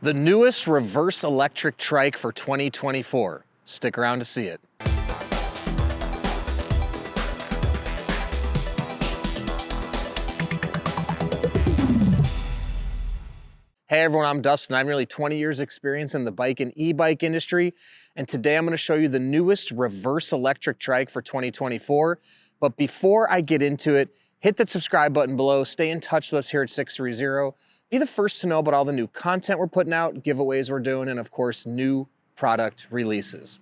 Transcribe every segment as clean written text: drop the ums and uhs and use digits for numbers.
The newest reverse electric trike for 2024. Stick around to see it. Hey everyone, I'm Dustin. I have nearly 20 years experience in the bike and e-bike industry, and today I'm going to show you the newest reverse electric trike for 2024. But before I get into it, hit that subscribe button below, stay in touch with us here at 630. Be the first to know about all the new content we're putting out, giveaways we're doing, and of course, new product releases.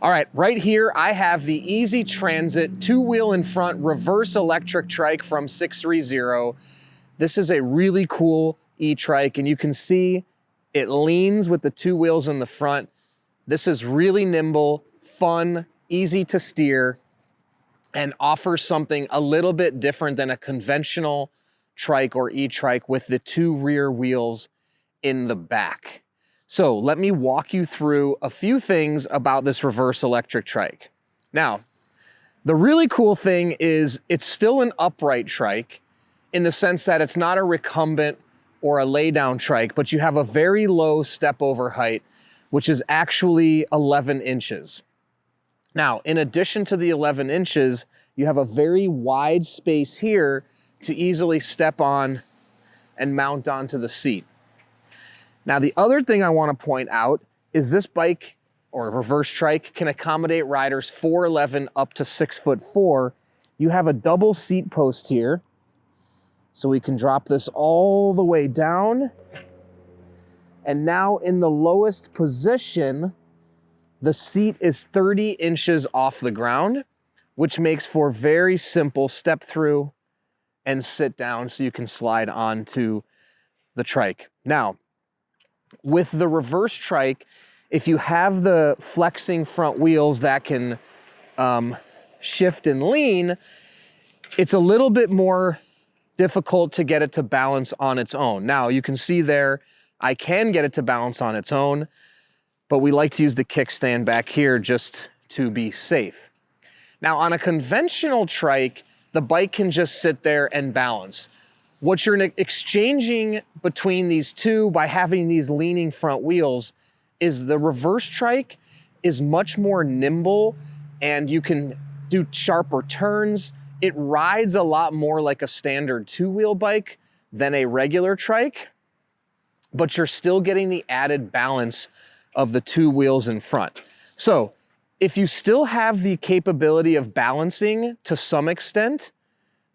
All right, right here, I have the Easy Transit two-wheel in front reverse electric trike from 630. This is a really cool e-trike, and you can see it leans with the two wheels in the front. This is really nimble, fun, easy to steer, and offers something a little bit different than a conventional trike or e-trike with the two rear wheels in the back. So let me walk you through a few things about this reverse electric trike. Now, the really cool thing is it's still an upright trike in the sense that it's not a recumbent or a lay down trike, but you have a very low step over height, which is actually 11 inches. Now, in addition to the 11 inches, you have a very wide space here to easily step on and mount onto the seat. Now, the other thing I want to point out is this bike or reverse trike can accommodate riders 4'11" up to 6'4". You have a double seat post here, so we can drop this all the way down. And now in the lowest position, the seat is 30 inches off the ground, which makes for very simple step through and sit down so you can slide onto the trike. Now, with the reverse trike, if you have the flexing front wheels that can shift and lean, it's a little bit more difficult to get it to balance on its own. Now, you can see there, I can get it to balance on its own, but we like to use the kickstand back here just to be safe. Now, on a conventional trike, the bike can just sit there and balance. What you're exchanging between these two by having these leaning front wheels is the reverse trike is much more nimble and you can do sharper turns. It rides a lot more like a standard two-wheel bike than a regular trike, but you're still getting the added balance of the two wheels in front. So if you still have the capability of balancing to some extent,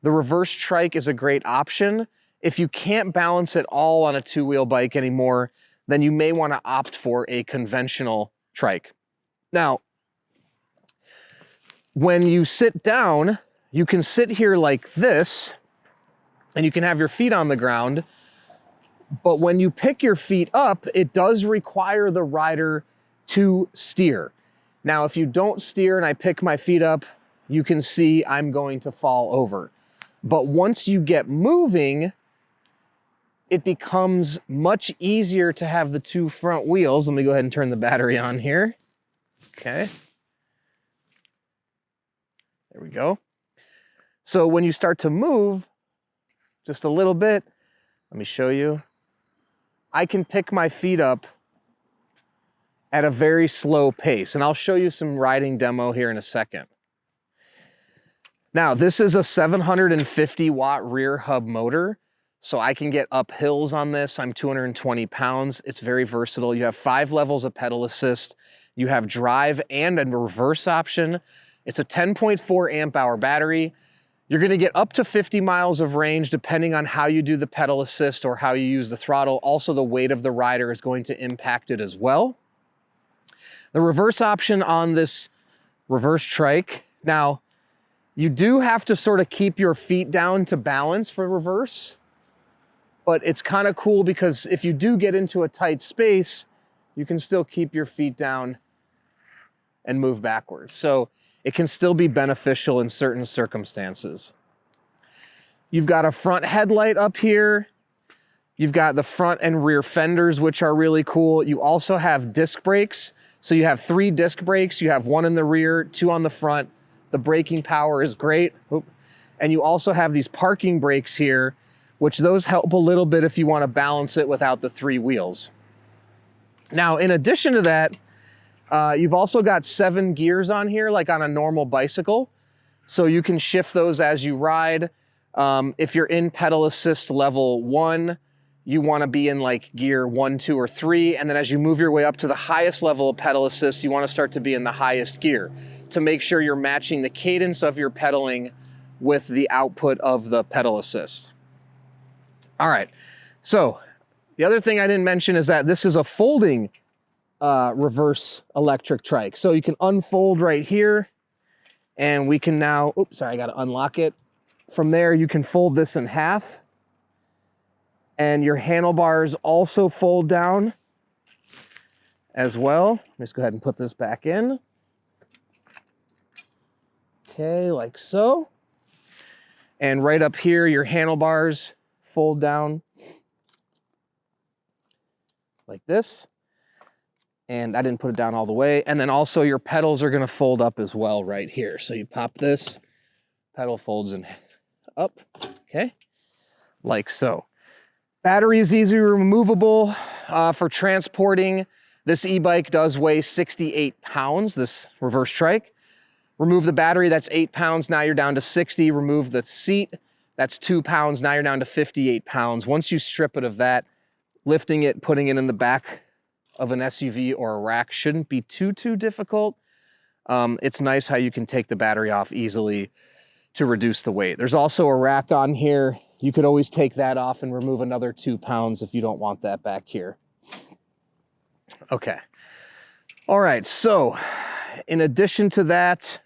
the reverse trike is a great option. If you can't balance at all on a two-wheel bike anymore, then you may want to opt for a conventional trike. Now, when you sit down, you can sit here like this, and you can have your feet on the ground, but when you pick your feet up, it does require the rider to steer. Now, if you don't steer and I pick my feet up, you can see I'm going to fall over. But once you get moving, it becomes much easier to have the two front wheels. Let me go ahead and turn the battery on here. Okay. There we go. So when you start to move just a little bit, let me show you. I can pick my feet up at a very slow pace, and I'll show you some riding demo here in a second. Now, this is a 750 watt rear hub motor, so I can get up hills on this. I'm 220 pounds. It's very versatile. You have 5 levels of pedal assist. You have drive and a reverse option. It's a 10.4 amp hour battery. You're gonna get up to 50 miles of range depending on how you do the pedal assist or how you use the throttle. Also, the weight of the rider is going to impact it as well. The reverse option on this reverse trike. Now, you do have to sort of keep your feet down to balance for reverse, but it's kind of cool because if you do get into a tight space, you can still keep your feet down and move backwards. So it can still be beneficial in certain circumstances. You've got a front headlight up here. You've got the front and rear fenders, which are really cool. You also have disc brakes. So you have 3 disc brakes. You have 1 in the rear, 2 on the front. The braking power is great. And you also have these parking brakes here, which those help a little bit if you want to balance it without the 3 wheels. Now, in addition to that, you've also got 7 gears on here, like on a normal bicycle. So you can shift those as you ride. If you're in pedal assist level 1, you want to be in like gear 1, 2, or 3. And then as you move your way up to the highest level of pedal assist, you want to start to be in the highest gear to make sure you're matching the cadence of your pedaling with the output of the pedal assist. All right, so the other thing I didn't mention is that this is a folding reverse electric trike. So you can unfold right here, and we can now, oops, sorry, I got to unlock it. From there, you can fold this in half, and your handlebars also fold down as well. Let's go ahead and put this back in. Okay, like so. And right up here, your handlebars fold down like this. And I didn't put it down all the way. And then also your pedals are gonna fold up as well right here. So you pop this, pedal folds in up, okay? Like so. Battery is easily removable for transporting. This e-bike does weigh 68 pounds, this reverse trike. Remove the battery, that's 8 pounds, now you're down to 60. Remove the seat, that's 2 pounds, now you're down to 58 pounds. Once you strip it of that, lifting it, putting it in the back of an SUV or a rack shouldn't be too difficult. It's nice how you can take the battery off easily to reduce the weight. There's also a rack on here. You could always take that off and remove another 2 pounds if you don't want that back here. Okay. All right, so in addition to that,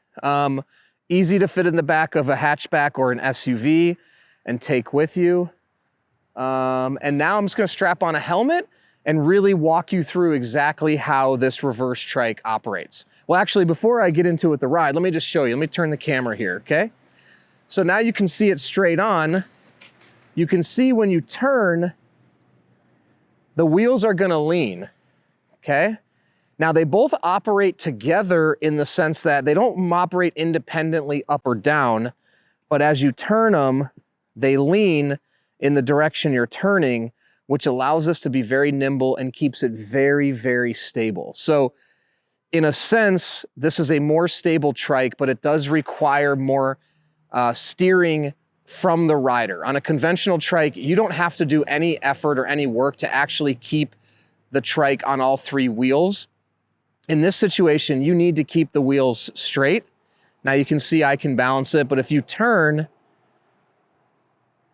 easy to fit in the back of a hatchback or an SUV and take with you. And now I'm just gonna strap on a helmet and really walk you through exactly how this reverse trike operates. Well, actually, before I get into it with the ride, let me just show you. Let me turn the camera here, okay? So now you can see it straight on. You can see when you turn, the wheels are gonna lean, okay? Now they both operate together in the sense that they don't operate independently up or down, but as you turn them, they lean in the direction you're turning, which allows us to be very nimble and keeps it very stable. So in a sense, this is a more stable trike, but it does require more steering from the rider. On a conventional trike, you don't have to do any effort or any work to actually keep the trike on all 3 wheels. In this situation, you need to keep the wheels straight. Now you can see I can balance it, but if you turn,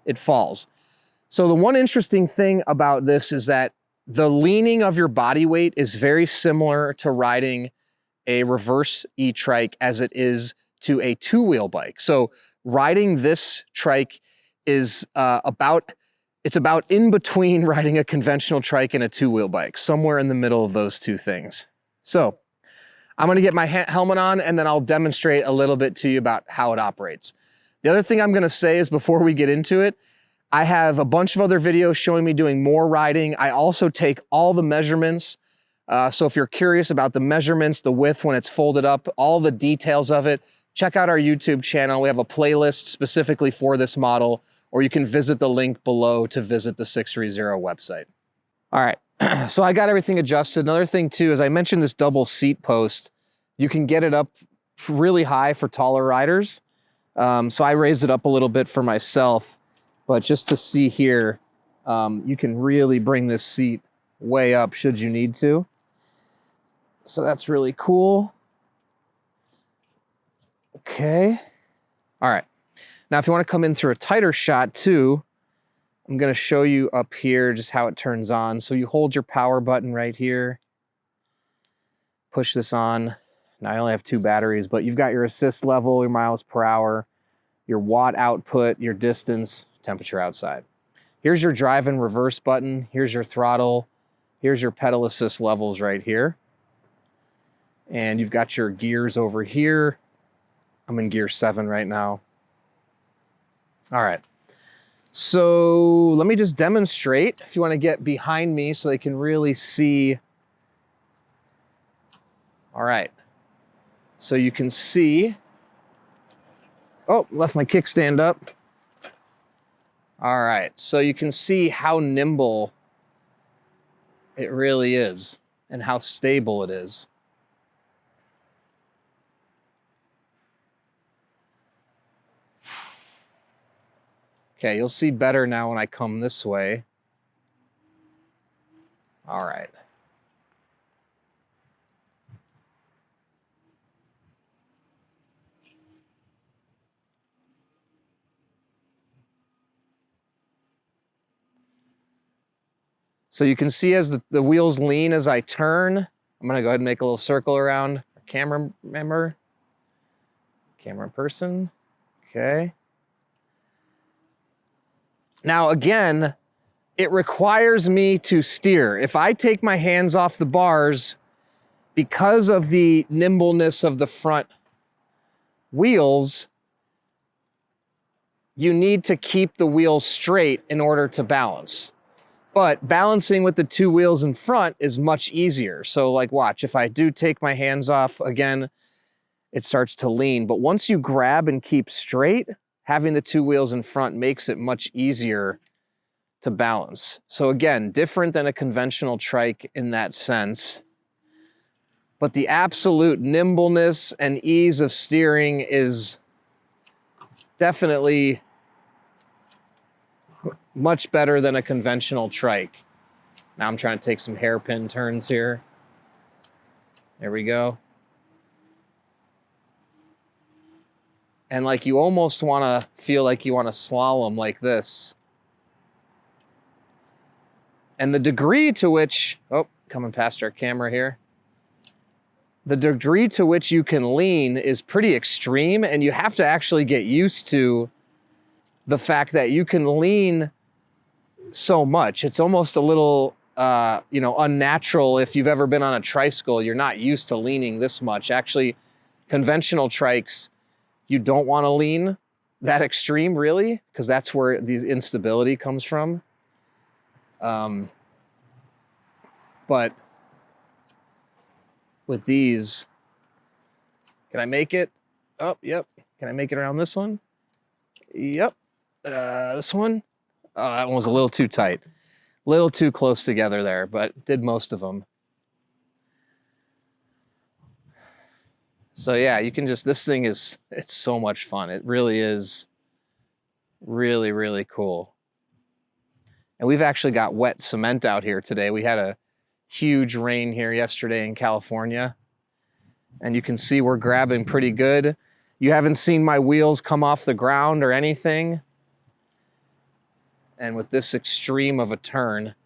it falls. So the one interesting thing about this is that the leaning of your body weight is very similar to riding a reverse e-trike as it is to a 2-wheel bike. So riding this trike is about in between riding a conventional trike and a 2-wheel bike, somewhere in the middle of those 2 things. So I'm gonna get my helmet on and then I'll demonstrate a little bit to you about how it operates. The other thing I'm gonna say is before we get into it, I have a bunch of other videos showing me doing more riding. I also take all the measurements. So if you're curious about the measurements, the width when it's folded up, all the details of it, check out our YouTube channel. We have a playlist specifically for this model, or you can visit the link below to visit the 630 website. All right. So I got everything adjusted. Another thing too, is I mentioned this double seat post. You can get it up really high for taller riders. So I raised it up a little bit for myself, but just to see here, you can really bring this seat way up should you need to. So that's really cool. Okay. All right. Now, if you want to come in through a tighter shot too, I'm going to show you up here just how it turns on. So you hold your power button right here, push this on. Now I only have 2 batteries, but you've got your assist level, your miles per hour, your watt output, your distance, temperature outside. Here's your drive and reverse button. Here's your throttle. Here's your pedal assist levels right here. And you've got your gears over here. I'm in gear 7 right now. All right. So let me just demonstrate if you want to get behind me so they can really see. All right. So you can see, oh, left my kickstand up. All right. So you can see how nimble it really is. and how stable it is. Okay, you'll see better now when I come this way. All right. So you can see as the wheels lean as I turn. I'm gonna go ahead and make a little circle around our camera member. Camera person, okay. Now again, it requires me to steer. If I take my hands off the bars, because of the nimbleness of the front wheels, you need to keep the wheels straight in order to balance. But balancing with the two wheels in front is much easier. So like watch, if I do take my hands off, again, it starts to lean. But once you grab and keep straight, having the two wheels in front makes it much easier to balance. So again, different than a conventional trike in that sense. But the absolute nimbleness and ease of steering is definitely much better than a conventional trike. Now I'm trying to take some hairpin turns here. There we go. And like you almost want to feel like you want to slalom like this. And the degree to which, oh, coming past our camera here. The degree to which you can lean is pretty extreme, and you have to actually get used to the fact that you can lean so much. It's almost a little, unnatural. If you've ever been on a tricycle, you're not used to leaning this much. Actually, conventional trikes, you don't want to lean that extreme, really, because that's where the instability comes from. But with these, can I make it? Oh, yep. Can I make it around this one? Yep. This one? Oh, that one was a little too tight. A little too close together there, but did most of them. So yeah, you can just, this thing is, it's so much fun. It really is really, really cool. And we've actually got wet cement out here today. We had a huge rain here yesterday in California. And you can see we're grabbing pretty good. You haven't seen my wheels come off the ground or anything. And with this extreme of a turn,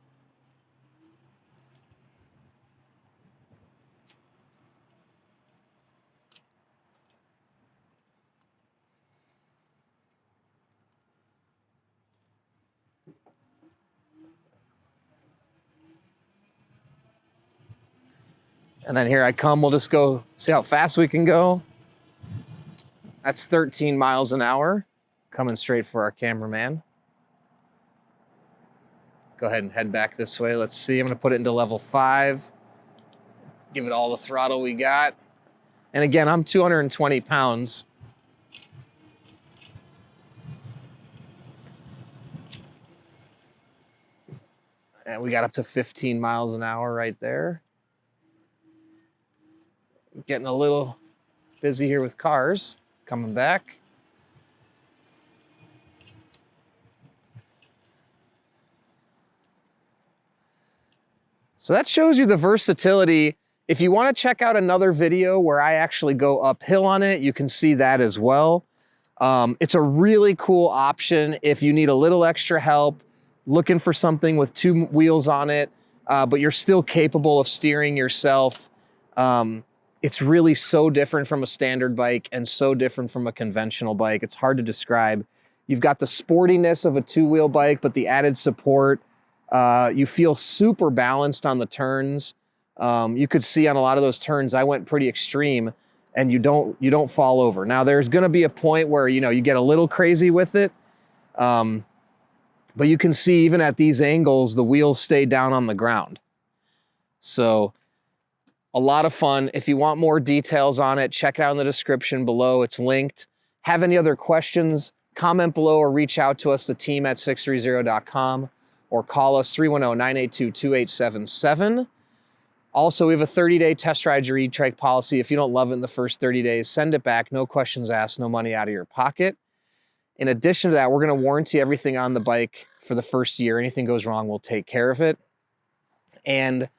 and then here I come, we'll just go see how fast we can go. That's 13 miles an hour, coming straight for our cameraman. Go ahead and head back this way. Let's see, I'm gonna put it into level 5. Give it all the throttle we got. And again, I'm 220 pounds. And we got up to 15 miles an hour right there. Getting a little busy here with cars coming back. So that shows you the versatility. If you want to check out another video where I actually go uphill on it, you can see that as well. It's a really cool option if you need a little extra help, looking for something with 2 wheels on it, but you're still capable of steering yourself. It's really so different from a standard bike and so different from a conventional bike. It's hard to describe. You've got the sportiness of a 2-wheel bike, but the added support. You feel super balanced on the turns. You could see on a lot of those turns, I went pretty extreme, and you don't fall over. Now there's gonna be a point where, you get a little crazy with it. But you can see even at these angles, the wheels stay down on the ground. So a lot of fun. If you want more details on it, check it out in the description below. It's linked. Have any other questions, comment below or reach out to us, the team at sixthreezero.com, or call us 310-982-2877. Also, we have a 30-day test ride your e-trike policy. If you don't love it in the first 30 days, send it back. No questions asked, no money out of your pocket. In addition to that, we're going to warranty everything on the bike for the first year. Anything goes wrong, we'll take care of it. And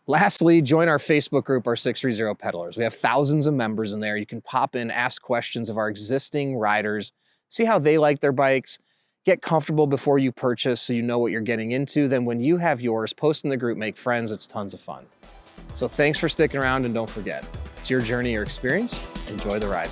lastly, join our Facebook group, our 630 Peddlers. We have thousands of members in there. You can pop in, ask questions of our existing riders, see how they like their bikes, get comfortable before you purchase so you know what you're getting into. Then when you have yours, post in the group, make friends. It's tons of fun. So thanks for sticking around, and don't forget, it's your journey or experience. Enjoy the ride.